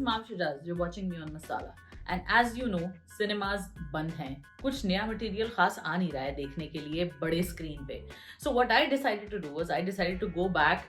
Mav Shiraz. You're watching me on Masala. And as you know, cinemas बंद हैं. कुछ नया मटेरियल खास आ नहीं रहा है देखने के लिए बड़े स्क्रीन पे. So what I decided to do was I decided to go back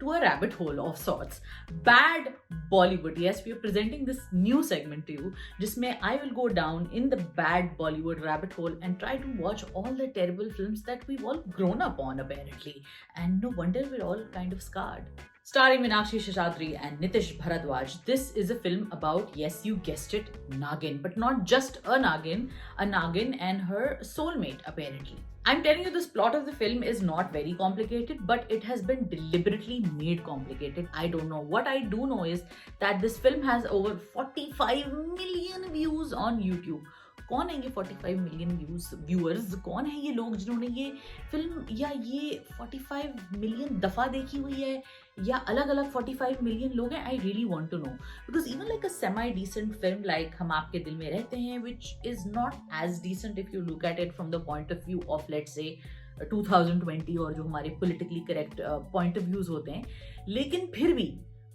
to a rabbit hole of sorts. Bad Bollywood. Yes, we are presenting this new segment to you, जिसमें I will go down in the bad Bollywood rabbit hole and try to watch all the terrible films that we've all grown up on apparently. And no wonder we're all kind of scarred. Starring Meenakshi Seshadri and Nitish Bharadwaj, this is a film about, yes, you guessed it, Nagin. But not just a Nagin and her soulmate, apparently. I'm telling you, this plot of the film is not very complicated, but it has been deliberately made complicated. I don't know. What I do know is that this film has over 45 million views on YouTube. कौन है ये 45 million viewers? कौन है ये लोग जिन्होंने ये film या ये 45 मिलियन दफा देखी हुई है, या अलग अलग 45 मिलियन लोग हैं? I really want to know, because even like a semi decent film like Hum Aapke Dil Mein Rehte Hain, which is not as decent if you look at it from the point of view of let's say 2020 और जो हमारे politically correct point of views होते हैं, लेकिन फिर भी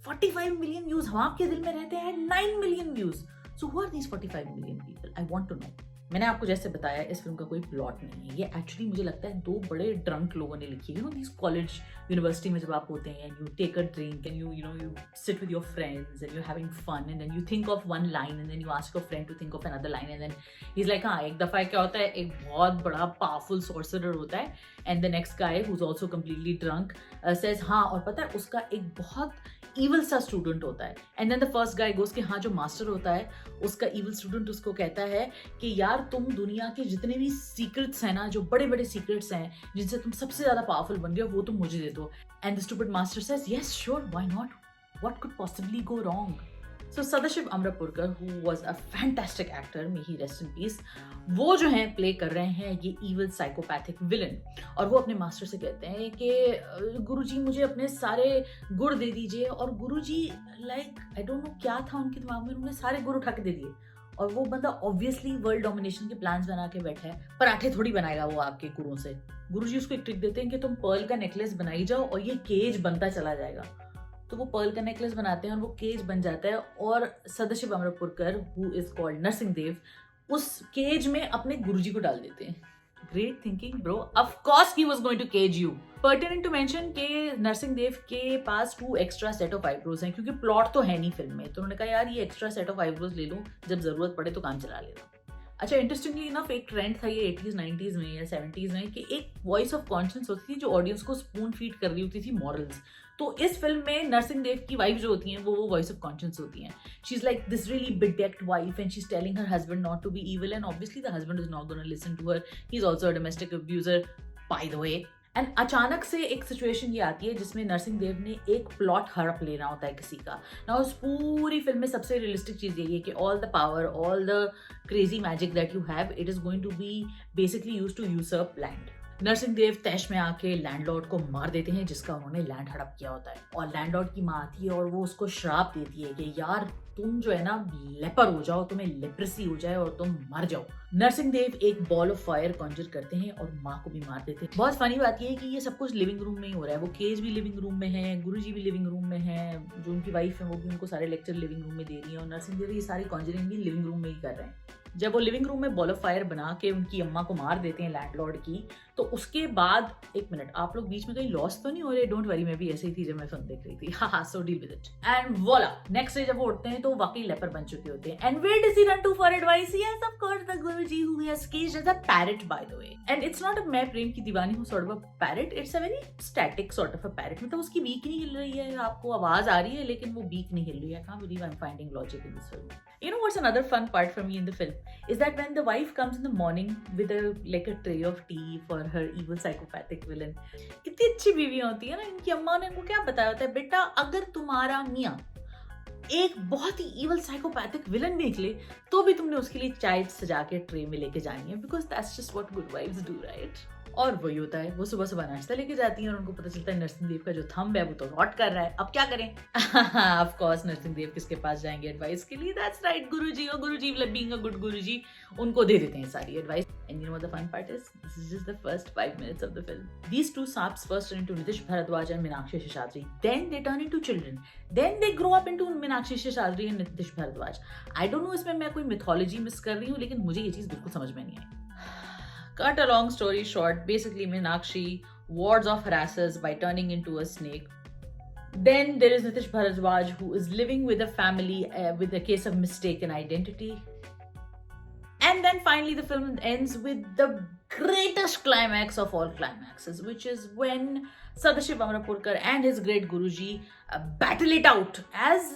45 million views. हम आपके दिल में रहते हैं 9 million views. So who are these 45 million people? I want to know. मैंने आपको जैसे बताया इस फिल्म का कोई प्लॉट नहीं है. ये एक्चुअली मुझे लगता है दो बड़े ड्रंक लोगों ने लिखी है. You know this college university में जब आप होते हैं and you take a drink and you sit with your friends and you having fun and then you think of one line and then you ask your friend to think of another line and then he is like हाँ, एक दफा क्या होता है, एक बहुत बड़ा powerful sorcerer होता है and the next guy who is also completely drunk says हाँ, और पता है उसका एक बहुत ईवल सा स्टूडेंट होता है and then the first guy goes कि हाँ, जो मास्टर होता है उसका ईवल स्टूडेंट उसको कहता है कि यार तुम दुनिया के जितने भी सीक्रेट्स हैं ना, जो बड़े बड़े सीक्रेट्स हैं जिनसे तुम सबसे ज्यादा पावरफुल बन गए हो, वो तुम मुझे दे दो. And the stupid master says yes sure, why not, what could possibly go wrong. So Sadashiv Amrapurkar, who was a fantastic actor, may he rest in peace, वो जो हैं प्ले कर रहे हैं ये evil psychopathic villain. और वो अपने मास्टर से कहते हैं कि गुरुजी मुझे अपने सारे गुड़ दे दीजिए. और गुरुजी लाइक आई डोंट नो क्या था उनके दिमाग में, उन्होंने सारे गुड़ उठा के दे दिए. और वो बंदा ऑब्वियसली वर्ल्ड डोमिनेशन के प्लान्स बना के बैठा है. पराठे थोड़ी बनाएगा वो आपके गुड़ों से. गुरुजी उसको एक ट्रिक देते हैं कि तुम पर्ल का नेकलेस बनाई जाओ और ये केज बनता चला जाएगा. तो वो पर्ल का नेकलेस बनाते हैं और वो केज बन जाता है. और Sadashiv Amrapurkar who is called Narsingh Dev उस केज में अपने गुरुजी को डाल देते हैं. Great thinking bro. Of course he was going to cage you. Pertinent to mention के नरसिंह देव के पास 2 एक्स्ट्रा सेट ऑफ आईब्रोज हैं, क्योंकि प्लॉट तो है नहीं फिल्म में, तो उन्होंने कहा यार ये एक्स्ट्रा सेट ऑफ आईब्रोज ले लो, जब जरूरत पड़े तो काम चला लेना. अच्छा, इंटरेस्टिंगली इनफ एक ट्रेंड था ये 80s 90s में या 70s में कि एक वॉइस ऑफ कॉन्शियंस होती थी जो ऑडियंस को स्पून फीड कर रही होती थी मॉरल्स. तो इस फिल्म में नरसिंह देव की वाइफ जो होती हैं वो वॉइस ऑफ कॉन्शियंस होती हैं. She is like this really bedecked wife and she is telling her husband not to be evil and obviously the husband is not gonna listen to her. He is also a domestic abuser by the way. And अचानक से एक situation ये आती है जिसमें नरसिंह देव ने एक plot हड़प लेना होता है किसी का. ना उस पूरी फिल्म में सबसे रियलिस्टिक चीज यही है कि all the power, all the crazy magic that you have, it is going to be basically used to usurp land. Narsingh Dev तैश में आके लैंडलॉर्ड को मार देते हैं जिसका उन्होंने लैंड हड़प किया होता है. और लैंडलॉर्ड की माँ आती है और वो उसको श्राप देती है कि यार तुम जो है ना लेपर हो जाओ, तुम्हें लेप्रेसी हो जाए और तुम मर जाओ. नरसिंह देव एक बॉल ऑफ फायर कॉन्जर करते हैं और माँ को भी मार देते हैं. बहुत फनी बात ये है कि ये सब कुछ लिविंग रूम में ही हो रहा है. वो केज भी लिविंग रूम में है, गुरुजी भी लिविंग रूम में है, जो उनकी वाइफ है वो भी उनको सारे लेक्चर लिविंग रूम में दे रही है, और नरसिंह देव ये सारी कॉन्जरिंग भी लिविंग रूम में ही कर रहे हैं. जब वो लिविंग रूम में बॉल ऑफ फायर बना के उनकी अम्मा को मार देते हैं लैंडलॉर्ड की, तो उसके बाद एक मिनट, आप लोग बीच में कहीं लॉस तो नहीं हो रहे? डोंट वरी, मैं भी ऐसे ही थी जब मैं फिल्म देख रही थी. हाँ, so deal with it. And voila next day जब वो उठते हैं तो वाकई लेपर बन चुके होते हैं. And where does he run to for advice? Yes of course the guruji who has caged as a parrot by the way. And it's not a Main Prem Ki Diwani Hoon sort of a parrot, it's a very static sort of a parrot. मतलब उसकी beak नहीं हिल रही है, आपको आवाज आ रही है लेकिन वो बीक नहीं हिल रही है. I can't believe I am finding logic in this film. You know what's another fun part for me in the film is that when the wife comes in the morning with a tray of tea for her evil psychopathic villain, कितनी अच्छी बीवी होती है ना इनकी अम्मा ने. इनको क्या बताया होता है, बेटा अगर तुम्हारा मियाँ एक बहुत ही evil psychopathic villain भी निकले तो भी तुमने उसके लिए चाय सजा के ट्रे में लेके जानी है, because that's just what good wives do, right? और वही होता है, वो सुबह सुबह नाश्ता लेके जाती हैं और उनको पता चलता है नरसिंह देव का जो थंब है वो तो रॉट कर रहा है, अब क्या करें? ऑफ कोर्स नरसिंह देव किसके पास जाएंगे एडवाइस के लिए? दैट्स राइट, गुरुजी। और गुरुजी बीइंग अ गुड गुरुजी उनको दे देते हैं सारी advice. And you know the fun part is, this is just the first 5 minutes of the film. These two saps first turn into Nitish Bharadwaj and Meenakshi Seshadri. Then they turn into children. Then they grow up into Meenakshi Seshadri and Nitish Bharadwaj. I don't know इसमें मैं कोई mythology miss कर रही हूँ, लेकिन मुझे ये चीज़ बिल्कुल समझ में नहीं आई। Cut a long story short, basically Meenakshi wards off harassers by turning into a snake. Then there is Nitish Bharadwaj, who is living with a family with a case of mistaken identity. And then finally the film ends with the greatest climax of all climaxes, which is when Sadashiv Amrapurkar and his great Guruji battle it out as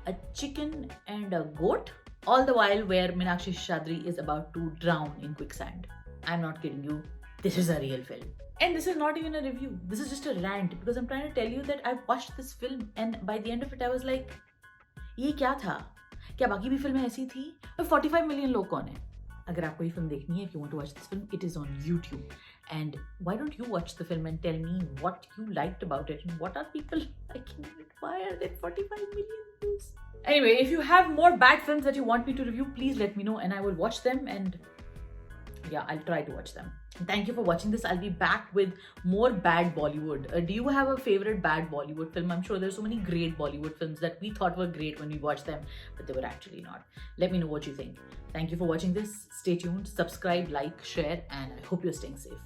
a chicken and a goat, all the while where Meenakshi Seshadri is about to drown in quicksand. I'm not kidding you, this is a real film. And this is not even a review, this is just a rant, because I'm trying to tell you that I watched this film and by the end of it I was like, ये क्या था? क्या बाकी भी फिल्में ऐसी थी? और 45 मिलियन लोग कौन है? अगर आपको ये फिल्म देखनी है, if you want to watch this film, it is on YouTube. And why don't you watch the film and tell me what you liked about it and what are people liking it? Why are there 45 million views? Anyway, if you have more bad films that you want me to review, please let me know and I will watch them, and yeah, I'll try to watch them. Thank you for watching this. I'll be back with more bad Bollywood. Do you have a favorite bad Bollywood film? I'm sure there's so many great Bollywood films that we thought were great when we watched them, but they were actually not. Let me know what you think. Thank you for watching this. Stay tuned, subscribe, like, share, and I hope you're staying safe.